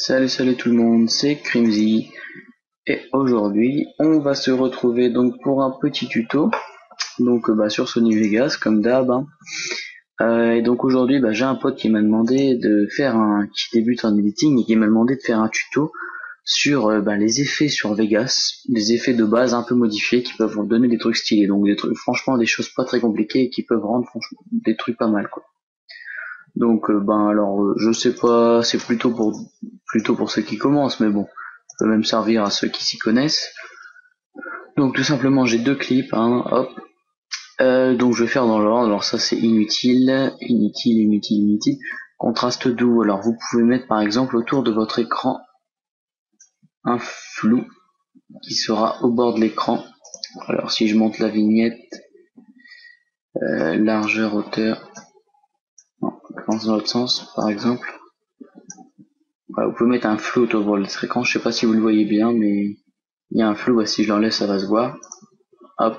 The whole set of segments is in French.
Salut tout le monde, c'est Crimzy et aujourd'hui on va se retrouver donc pour un petit tuto sur Sony Vegas comme d'hab, hein. Et donc aujourd'hui j'ai un pote qui m'a demandé de faire qui débute en editing et qui m'a demandé de faire un tuto sur les effets sur Vegas, des effets de base un peu modifiés qui peuvent vous donner des trucs stylés, donc des trucs franchement des choses pas très compliquées et qui peuvent rendre franchement des trucs pas mal quoi. Donc je sais pas, c'est plutôt pour ceux qui commencent, mais bon, ça peut même servir à ceux qui s'y connaissent. Donc tout simplement j'ai deux clips, hein, hop. Donc je vais faire dans l'ordre. Alors ça c'est inutile. Contraste doux. Alors vous pouvez mettre par exemple autour de votre écran un flou qui sera au bord de l'écran. Alors si je monte la vignette, largeur, hauteur, dans l'autre sens par exemple. Voilà, vous pouvez mettre un flou autour de votre écran. Je sais pas si vous le voyez bien, mais il y a un flou. Si je l'enlève, ça va se voir. Hop,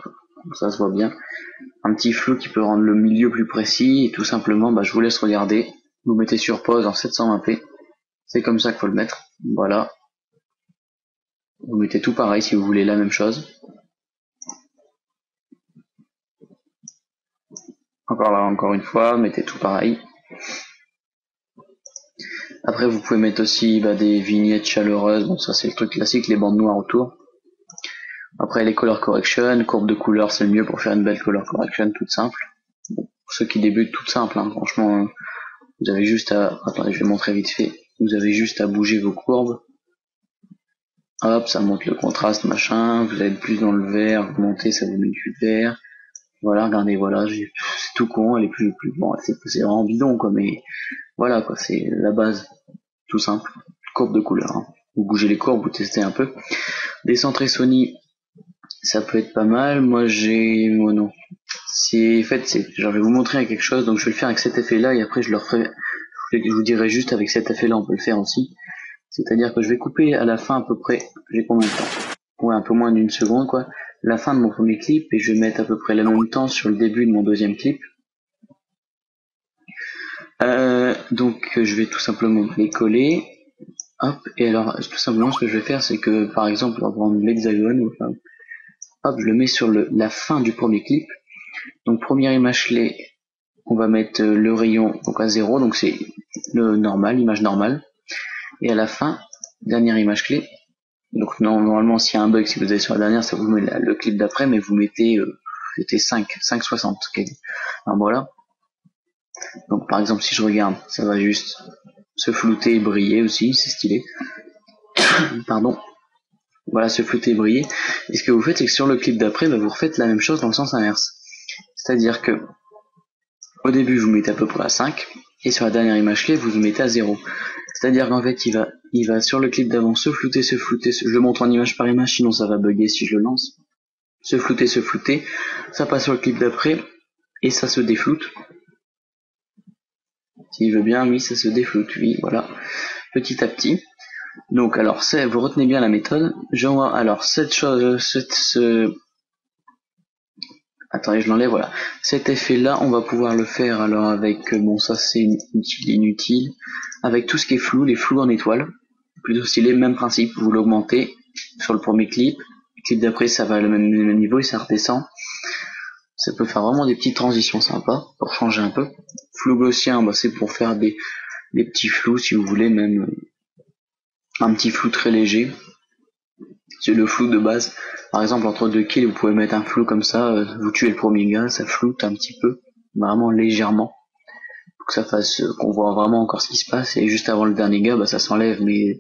ça se voit bien. Un petit flou qui peut rendre le milieu plus précis. Et tout simplement, je vous laisse regarder. Vous mettez sur pause en 720p. C'est comme ça qu'il faut le mettre. Voilà. Vous mettez tout pareil si vous voulez la même chose. Encore une fois, mettez tout pareil. Après, vous pouvez mettre aussi des vignettes chaleureuses. Bon, ça c'est le truc classique, les bandes noires autour. Après, les color correction, courbe de couleur, c'est le mieux pour faire une belle color correction toute simple. Bon, pour ceux qui débutent, toute simple, hein, franchement, vous avez juste à... Attendez, je vais montrer vite fait. Vous avez juste à bouger vos courbes. Hop, ça monte le contraste, machin. Vous allez plus dans le vert, vous montez, ça vous met du vert. Voilà, regardez, voilà, c'est tout con, elle est plus bon, c'est vraiment bidon, quoi, mais voilà, quoi, c'est la base, tout simple. Courbe de couleur, hein. Vous bougez les courbes, vous testez un peu. Décentrer Sony, ça peut être pas mal. Moi, non. En fait, je vais vous montrer quelque chose, donc je vais le faire avec cet effet-là, et après je le referai. Je vous dirai juste avec cet effet-là, on peut le faire aussi. C'est-à-dire que je vais couper à la fin à peu près, j'ai combien de temps? Ouais, un peu moins d'une seconde, quoi. La fin de mon premier clip, et je vais mettre à peu près le même temps sur le début de mon deuxième clip. Donc je vais tout simplement les coller. Hop, et alors tout simplement ce que je vais faire, c'est que par exemple, on va prendre l'hexagone, hop, je le mets sur la fin du premier clip. Donc première image clé, on va mettre le rayon donc à 0, donc c'est le normal, l'image normale. Et à la fin, dernière image clé. Donc normalement s'il y a un bug, si vous allez sur la dernière, ça vous met le clip d'après, mais vous mettez c'était 5,60. Okay. Alors voilà. Donc par exemple si je regarde, ça va juste se flouter et briller aussi, c'est stylé. Pardon. Voilà, se flouter et briller. Et ce que vous faites, c'est que sur le clip d'après, vous refaites la même chose dans le sens inverse. C'est-à-dire que au début vous mettez à peu près à 5, et sur la dernière image clé, vous mettez à 0. C'est-à-dire qu'en fait, il va sur le clip d'avant se flouter, je le montre en image par image, sinon ça va bugger si je le lance. Se flouter, ça passe sur le clip d'après, et ça se défloute. S'il veut bien, oui, ça se défloute, oui, voilà, petit à petit. Donc, alors, vous retenez bien la méthode. Alors, attendez, je l'enlève, voilà. Cet effet-là, on va pouvoir le faire, alors, avec, ça c'est inutile, avec tout ce qui est flou, les flous en étoile. Plutôt stylé, même principe, vous l'augmentez sur le premier clip. Le clip d'après, ça va à le même niveau et ça redescend. Ça peut faire vraiment des petites transitions sympas pour changer un peu. Flou gaussien, c'est pour faire des petits flous si vous voulez, même un petit flou très léger. C'est le flou de base. Par exemple, entre deux kills, vous pouvez mettre un flou comme ça, vous tuez le premier gars, ça floute un petit peu, vraiment légèrement, pour que ça fasse qu'on voit vraiment encore ce qui se passe. Et juste avant le dernier gars, ça s'enlève, mais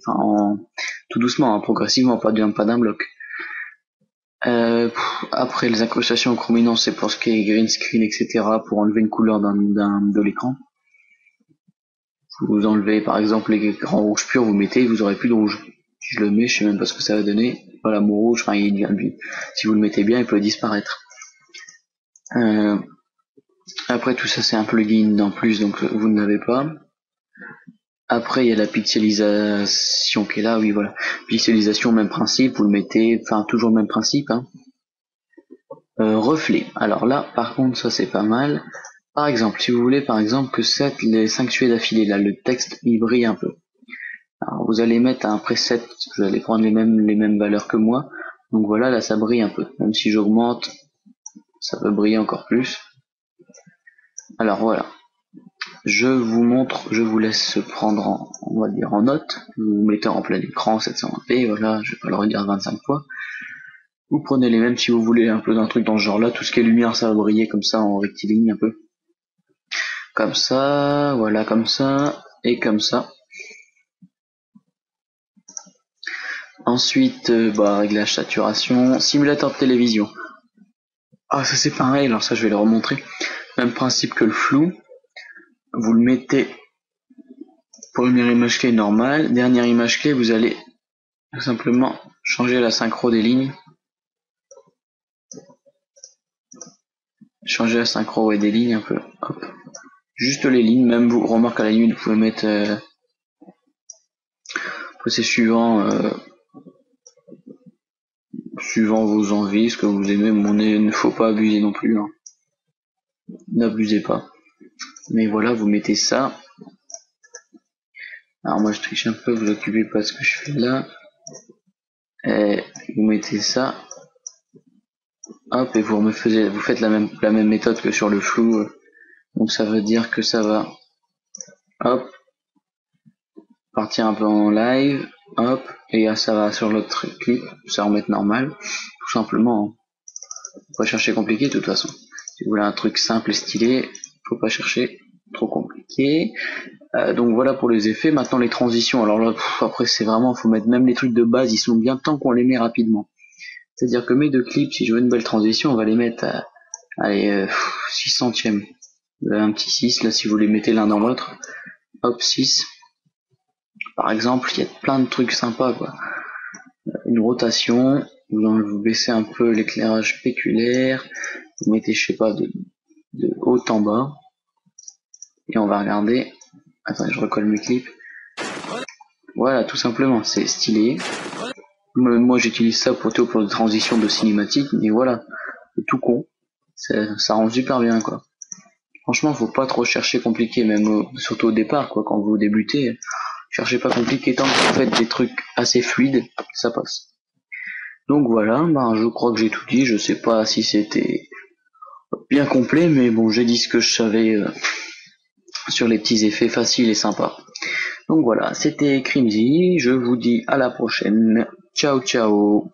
tout doucement, hein, progressivement, pas d'un bloc. Après les incrustations en chrominance, c'est pour ce qui est green screen, etc. pour enlever une couleur de l'écran. Vous enlevez par exemple l'écran rouge pur, vous mettez, vous aurez plus de rouge. Si je le mets, je sais même pas ce que ça va donner. Voilà, mon rouge, si vous le mettez bien, il peut disparaître. Après tout ça, c'est un plugin en plus, donc vous ne l'avez pas. Après, il y a la pixelisation qui est là, oui, voilà. Pixelisation, même principe, vous le mettez, toujours le même principe, hein. Reflet. Alors là, par contre, ça c'est pas mal. Par exemple, si vous voulez, que les 5 tués d'affilée, là, le texte, il brille un peu. Alors vous allez mettre un preset, vous allez prendre les mêmes valeurs que moi. Donc voilà, là ça brille un peu. Même si j'augmente, ça peut briller encore plus. Alors voilà. Je vous montre, je vous laisse prendre on va dire en note. Vous mettez en plein écran 720p, voilà, je vais pas le redire 25 fois. Vous prenez les mêmes si vous voulez un peu d'un truc dans ce genre là, tout ce qui est lumière ça va briller comme ça en rectiligne un peu. Comme ça, voilà, comme ça, et comme ça. Ensuite, réglage saturation, simulateur de télévision. Ah ça c'est pareil, alors ça je vais le remontrer. Même principe que le flou. Vous le mettez, première image clé normale, dernière image clé, vous allez tout simplement changer la synchro des lignes. Changer la synchro des lignes un peu. Hop. Juste les lignes, même vous remarquez à la limite, vous pouvez mettre c'est suivant vos envies, ce que vous aimez, mais il ne faut pas abuser non plus. Hein. N'abusez pas. Mais voilà, vous mettez ça. Alors moi je triche un peu, vous occupez pas de ce que je fais là. Et vous mettez ça. Hop, et vous faites la même méthode que sur le flou. Donc ça veut dire que ça va, hop, partir un peu en live, hop, et ça va sur l'autre clip, ça va remettre normal, tout simplement. Faut pas chercher compliqué de toute façon. Si vous voulez un truc simple et stylé, faut pas chercher trop compliqué. Donc voilà pour les effets. Maintenant les transitions. Alors là, après c'est vraiment, faut mettre même les trucs de base, ils sont bien tant qu'on les met rapidement. C'est-à-dire que mes deux clips, si je veux une belle transition, on va les mettre à, allez, 6 centièmes. Un petit 6 là si vous les mettez l'un dans l'autre. Hop 6. Par exemple, il y a plein de trucs sympas quoi. Une rotation, vous baissez un peu l'éclairage spéculaire, vous mettez je sais pas de haut en bas. Et on va regarder. Attendez, je recolle mes clips. Voilà, tout simplement, c'est stylé. Moi j'utilise ça pour des transitions de cinématique, mais voilà, c'est tout con. Ça rend super bien quoi. Franchement, faut pas trop chercher compliqué, même surtout au départ quoi, quand vous débutez. Cherchez pas compliqué, tant que vous faites des trucs assez fluides, ça passe. Donc voilà, je crois que j'ai tout dit, je sais pas si c'était bien complet, mais bon, j'ai dit ce que je savais sur les petits effets faciles et sympas. Donc voilà, c'était Crimzy, je vous dis à la prochaine, ciao ciao.